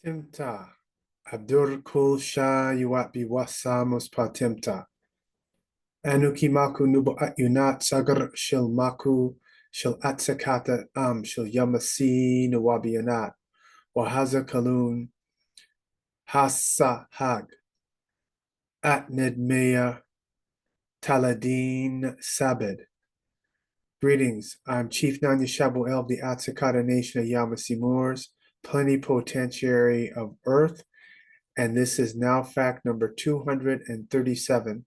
Timta, Abdur Kul Shah Yuat Biwasamus Patimta. Anukimaku Nubu Yunat Sagar Shil Maku Shil At-sik-hata Shil Yamasi Nuwabiyanat. Wahaza Kalun Hasa Hag At Nidmeya Taladin Sabed. Greetings, I'm Chief Nanya Shaabu of the At-sik-hata Nation of Yamasee Moors, plenipotentiary of Earth, and this is now fact number 237.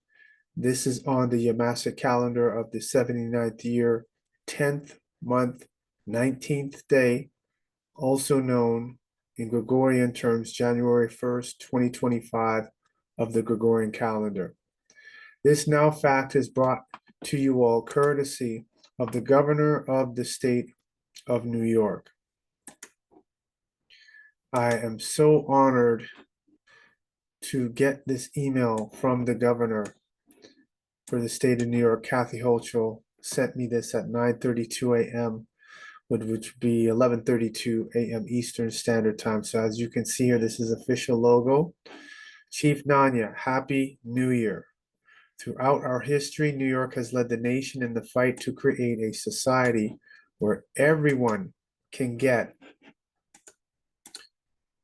This is on the Yamasee calendar of the 79th year, 10th month, 19th day, also known in Gregorian terms January 1st, 2025 of the Gregorian calendar. This now fact is brought to you all courtesy of the governor of the state of New York. I am so honored to get this email from the governor for the state of New York. Kathy Hochul sent me this at 9:32 a.m., which would be 11:32 a.m. Eastern Standard Time. So as you can see here, this is official logo. Chief Nanya, Happy New Year. Throughout our history, New York has led the nation in the fight to create a society where everyone can get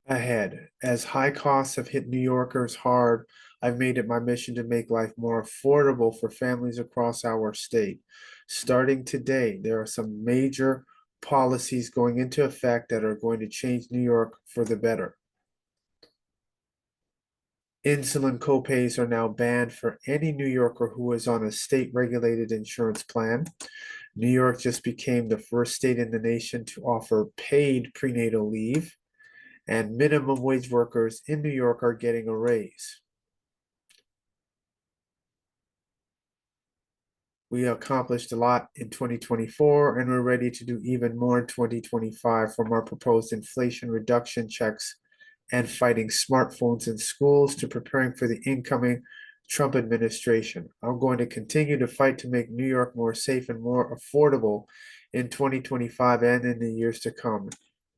ahead. As high costs have hit New Yorkers hard, I've made it my mission to make life more affordable for families across our state. Starting today, there are some major policies going into effect that are going to change New York for the better. Insulin copays are now banned for any New Yorker who is on a state-regulated insurance plan. New York just became the first state in the nation to offer paid prenatal leave, and minimum wage workers in New York are getting a raise. We accomplished a lot in 2024, and we're ready to do even more in 2025 from our proposed inflation reduction checks and fighting smartphones in schools to preparing for the incoming Trump administration. I'm going to continue to fight to make New York more safe and more affordable in 2025 and in the years to come.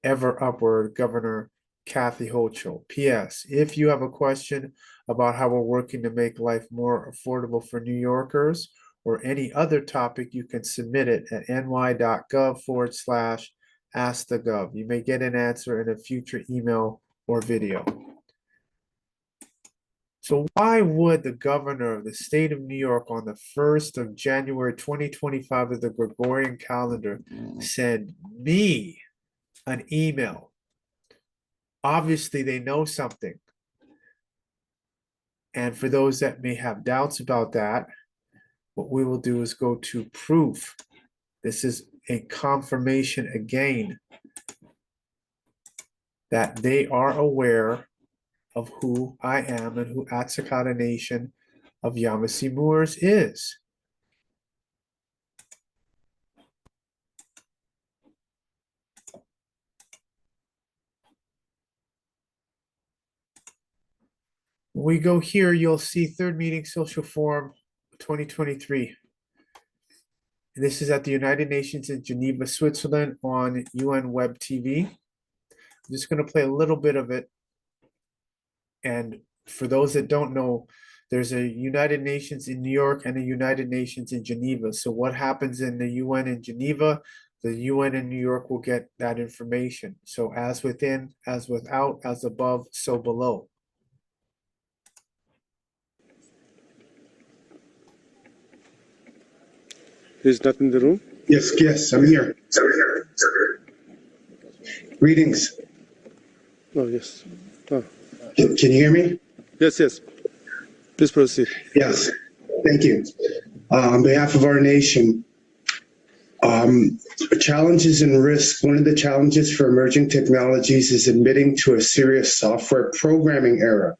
Ever upward, Governor Kathy Hochul. P.S. If you have a question about how we're working to make life more affordable for New Yorkers or any other topic, you can submit it at ny.gov/askthegov. You may get an answer in a future email or video. So why would the governor of the state of New York on the 1st of January 2025 of the Gregorian calendar send me an email? Obviously, they know something. And for those that may have doubts about that, what we will do is go to proof. This is a confirmation again that they are aware of who I am and who At-sik-hata Nation of Yamasee Moors is. When we go here, you'll see Third Meeting Social Forum 2023. This is at the United Nations in Geneva, Switzerland on UN Web TV. I'm just going to play a little bit of it. And for those that don't know, there's a United Nations in New York and a United Nations in Geneva. So what happens in the UN in Geneva, the UN in New York will get that information. So as within, as without, as above, so below. He's not in the room? Yes, I'm here. Greetings. Oh, yes. Oh. Can you hear me? Yes. Please proceed. Yes, thank you. On behalf of our nation, challenges and risks. One of the challenges for emerging technologies is admitting to a serious software programming error.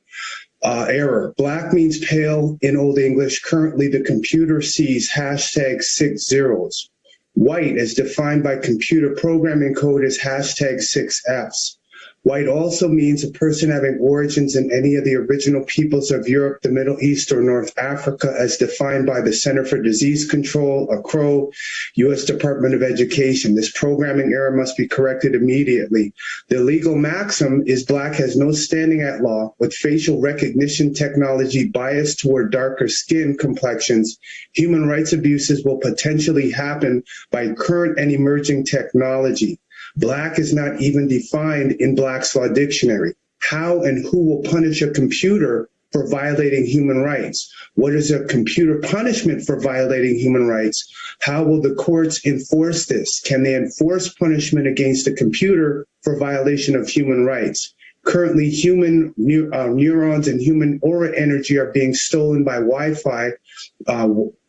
Black means pale in Old English. Currently, the computer sees #6 zeros. White, as defined by computer programming code, is #6 Fs. White also means a person having origins in any of the original peoples of Europe, the Middle East, or North Africa, as defined by the Center for Disease Control, a CRO, U.S. Department of Education. This programming error must be corrected immediately. The legal maxim is Black has no standing at law. With facial recognition technology biased toward darker skin complexions, human rights abuses will potentially happen by current and emerging technology. Black is not even defined in Black's Law Dictionary. How and who will punish a computer for violating human rights? What is a computer punishment for violating human rights? How will the courts enforce this? Can they enforce punishment against a computer for violation of human rights? Currently, human neurons and human aura energy are being stolen by Wi-Fi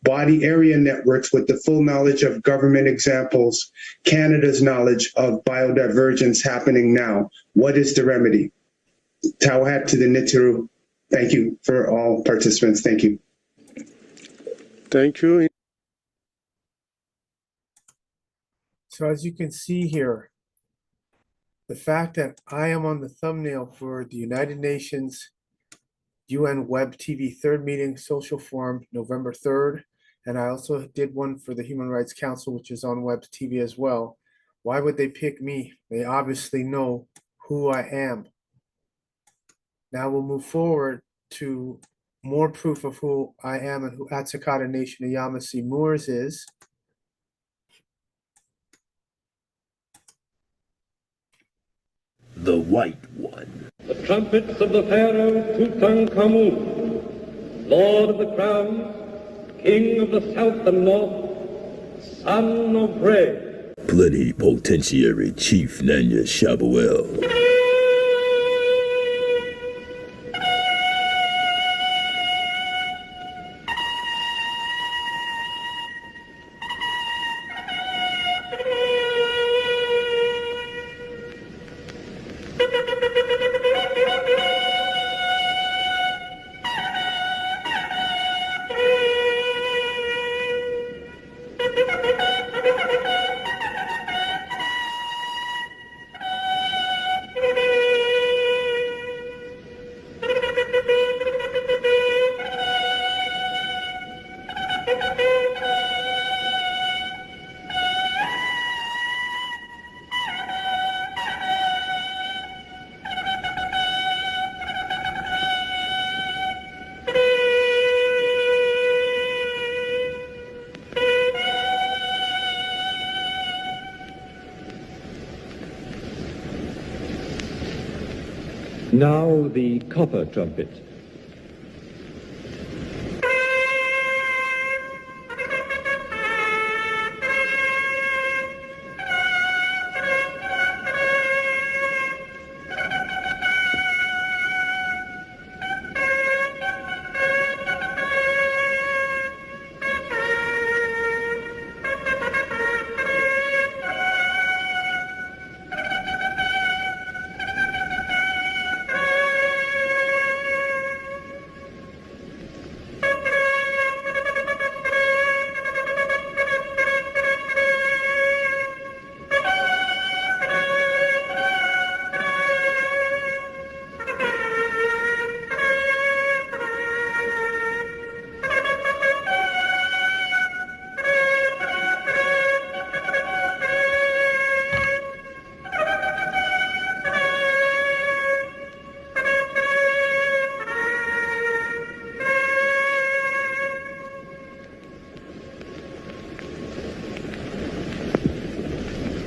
body area networks with the full knowledge of government examples, Canada's knowledge of biodivergence happening now. What is the remedy? Tauhat to the Nitiru. Thank you for all participants. Thank you. Thank you. So as you can see here, the fact that I am on the thumbnail for the United Nations UN Web TV third meeting social forum, November 3rd, and I also did one for the Human Rights Council, which is on Web TV as well. Why would they pick me? They obviously know who I am. Now we'll move forward to more proof of who I am and who At-sik-hata Nation of Yamasee Moors is. The White One. The trumpets of the Pharaoh Tutankhamun, Lord of the Crowns, King of the South and North, Son of Re. Plenipotentiary Chief Nanya Shaabu. Now the copper trumpet.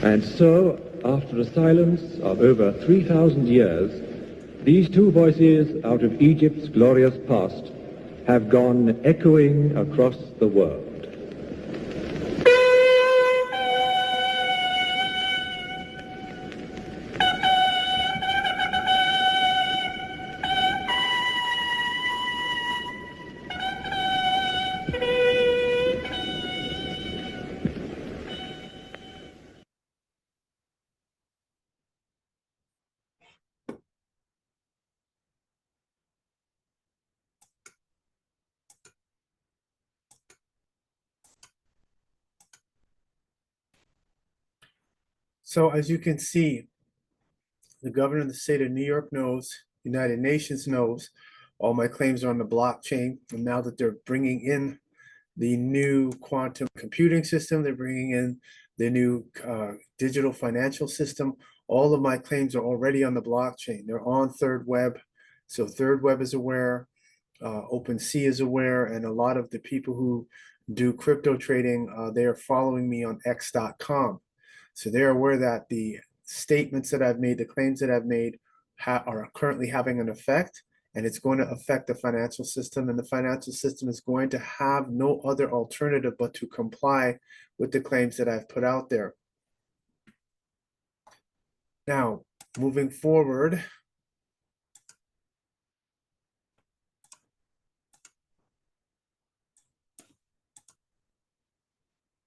And so, after a silence of over 3,000 years, these two voices out of Egypt's glorious past have gone echoing across the world. So as you can see, The governor of the state of New York knows, United Nations knows, all my claims are on the blockchain. And now that they're bringing in the new quantum computing system, they're bringing in the new digital financial system. All of my claims are already on the blockchain. They're on Third Web. So Third Web is aware, OpenSea is aware, and a lot of the people who do crypto trading, they are following me on x.com. So they're aware that the statements that I've made, the claims that I've made are currently having an effect, and it's going to affect the financial system, and the financial system is going to have no other alternative but to comply with the claims that I've put out there. Now, moving forward,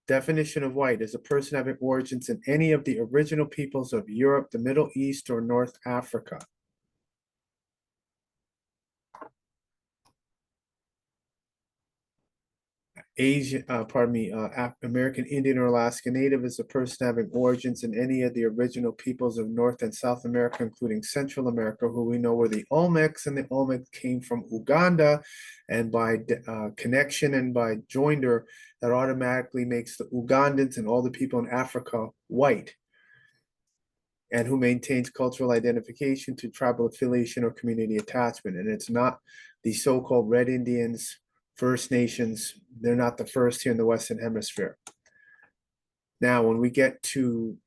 definition of white is a person having origins in any of the original peoples of Europe, the Middle East, or North Africa. Asian, American Indian or Alaska Native is a person having origins in any of the original peoples of North and South America, including Central America, who we know were the Olmecs, and the Olmecs came from Uganda, and by connection and by joinder, that automatically makes the Ugandans and all the people in Africa white, and who maintains cultural identification to tribal affiliation or community attachment. And it's not the so-called Red Indians, First Nations. They're not the first here in the Western Hemisphere. Now, when we get to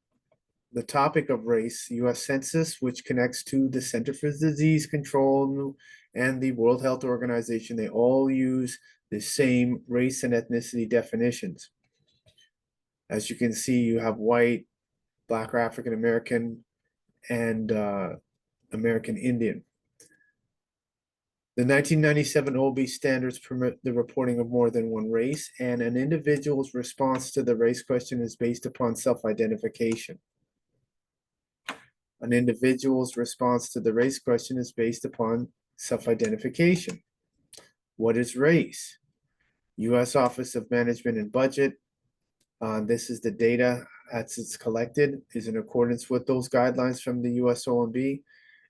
the topic of race, the U.S. Census, which connects to the Center for Disease Control and the World Health Organization, they all use the same race and ethnicity definitions. As you can see, you have white, Black or African American, and American Indian. The 1997 OB standards permit the reporting of more than one race, and an individual's response to the race question is based upon self-identification. An individual's response to the race question is based upon self-identification. What is race? U.S. Office of Management and Budget. This is the data as it's collected, is in accordance with those guidelines from the US OMB.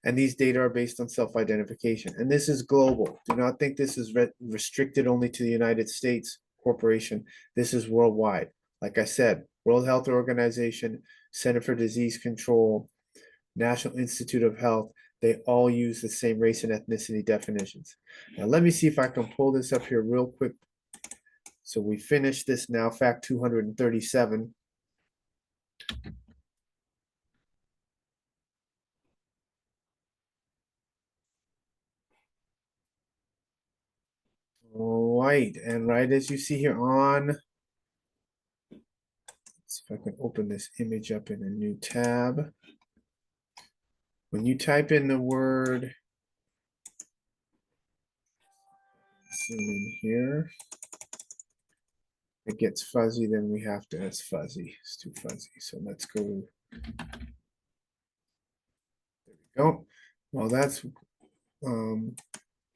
And these data are based on self-identification. And this is global. Do not think this is restricted only to the United States corporation. This is worldwide. Like I said, World Health Organization, Center for Disease Control, National Institute of Health, they all use the same race and ethnicity definitions. Now, let me see if I can pull this up here real quick. So we finished this now, fact 237. All right, and right as you see here on, let's see if I can open this image up in a new tab. When you type in the word, zoom in here, it gets fuzzy, then we have to, it's fuzzy, it's too fuzzy. So let's go, there we go. While that's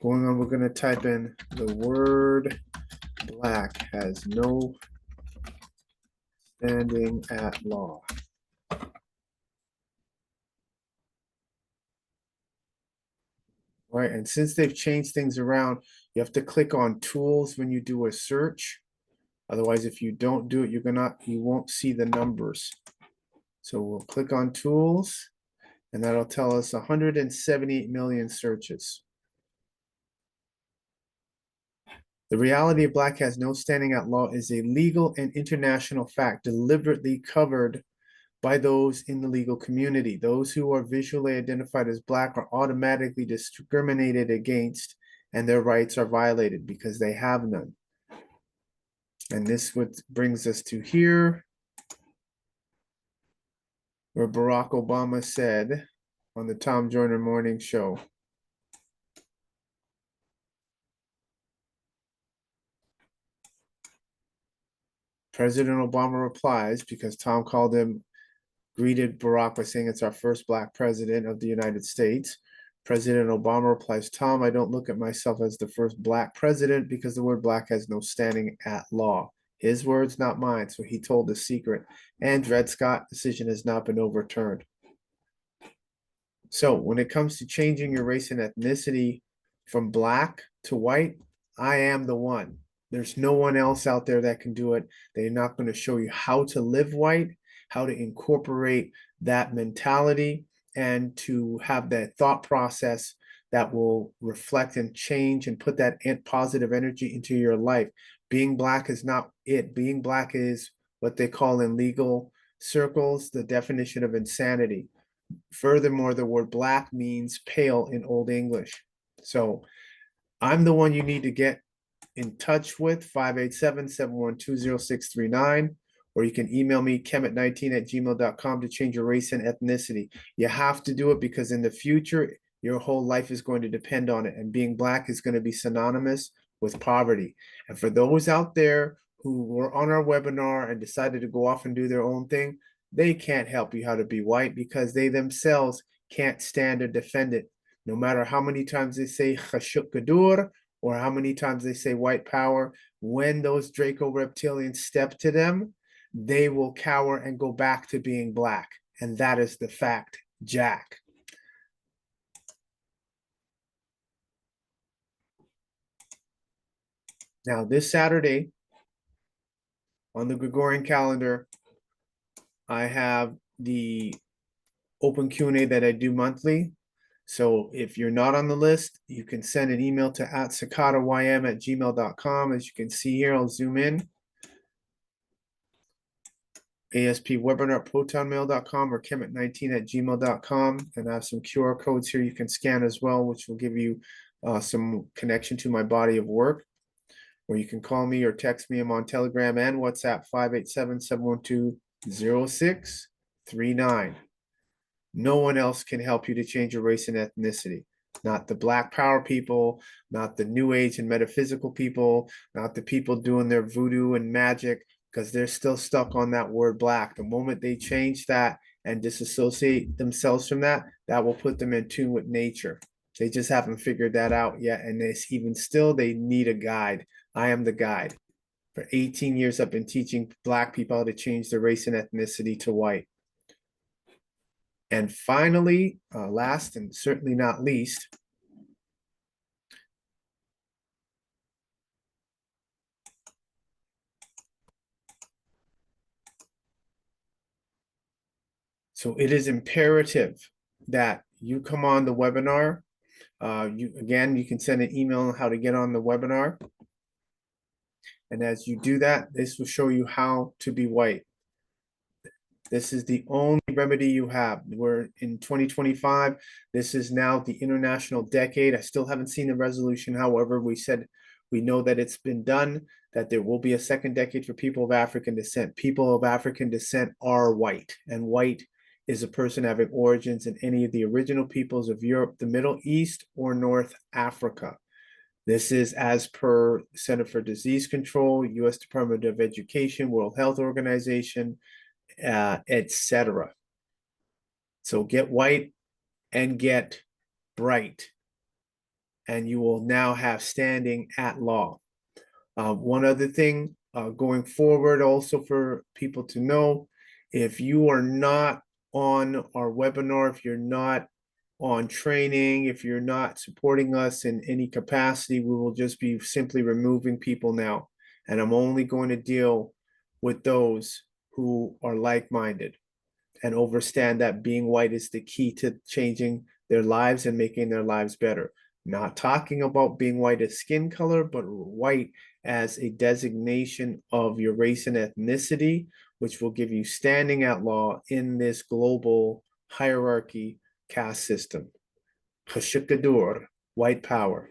going on, we're gonna type in the word black has no standing at law. Right, and since they've changed things around, you have to click on tools when you do a search. Otherwise, if you don't do it, you won't see the numbers. So we'll click on tools, and that'll tell us 178 million searches. The reality of black has no standing at law is a legal and international fact deliberately covered by those in the legal community. Those who are visually identified as black are automatically discriminated against, and their rights are violated because they have none. And this what brings us to here, where Barack Obama said on the Tom Joyner Morning Show, President Obama replies, because Tom greeted Barack by saying it's our first black president of the United States. President Obama replies, Tom, I don't look at myself as the first black president because the word black has no standing at law. His words, not mine. So he told the secret. And Dred Scott decision has not been overturned. So when it comes to changing your race and ethnicity from black to white, I am the one. There's no one else out there that can do it. They're not going to show you how to live white, how to incorporate that mentality, and to have that thought process that will reflect and change and put that positive energy into your life. Being black is not it. Being black is what they call in legal circles the definition of insanity. Furthermore, the word black means pale in Old English. So I'm the one you need to get in touch with, 587-712-0639, or you can email me, kemet19@gmail.com, to change your race and ethnicity. You have to do it because in the future, your whole life is going to depend on it. And being black is going to be synonymous with poverty. And for those out there who were on our webinar and decided to go off and do their own thing, they can't help you how to be white because they themselves can't stand or defend it. No matter how many times they say Khashuk or how many times they say white power, when those Draco reptilians step to them, they will cower and go back to being black. And that is the fact, Jack. Now, this Saturday on the Gregorian calendar, I have the open Q&A that I do monthly. So if you're not on the list, you can send an email to at-sik-hata@gmail.com. As you can see here, I'll zoom in. aspwebinar@protonmail.com or kemet19@gmail.com. And I have some QR codes here you can scan as well, which will give you some connection to my body of work. Or you can call me or text me. I'm on Telegram and WhatsApp, 587-712-0639. No one else can help you to change your race and ethnicity. Not the Black Power people, not the New Age and metaphysical people, not the people doing their voodoo and magic, because they're still stuck on that word black. The moment they change that and disassociate themselves from that, that will put them in tune with nature. They just haven't figured that out yet. And even still, they need a guide. I am the guide. For 18 years, I've been teaching Black people how to change their race and ethnicity to white. And finally, last and certainly not least, so it is imperative that you come on the webinar. You can send an email on how to get on the webinar. And as you do that, this will show you how to be white. This is the only remedy you have. We're in 2025. This is now the international decade. I still haven't seen the resolution. However, we said we know that it's been done, that there will be a second decade for people of African descent. People of African descent are white, and white is a person having origins in any of the original peoples of Europe, the Middle East, or North Africa. This is as per Center for Disease Control, U.S. Department of Education, World Health Organization, etc. So get white and get bright, and you will now have standing at law. One other thing going forward, also for people to know, if you are not on our webinar, if you're not on training, if you're not supporting us in any capacity, we will just be simply removing people now. And I'm only going to deal with those who are like-minded and understand that being white is the key to changing their lives and making their lives better. Not talking about being white as skin color, but white as a designation of your race and ethnicity, which will give you standing at law in this global hierarchy caste system. Khashikadur, white power.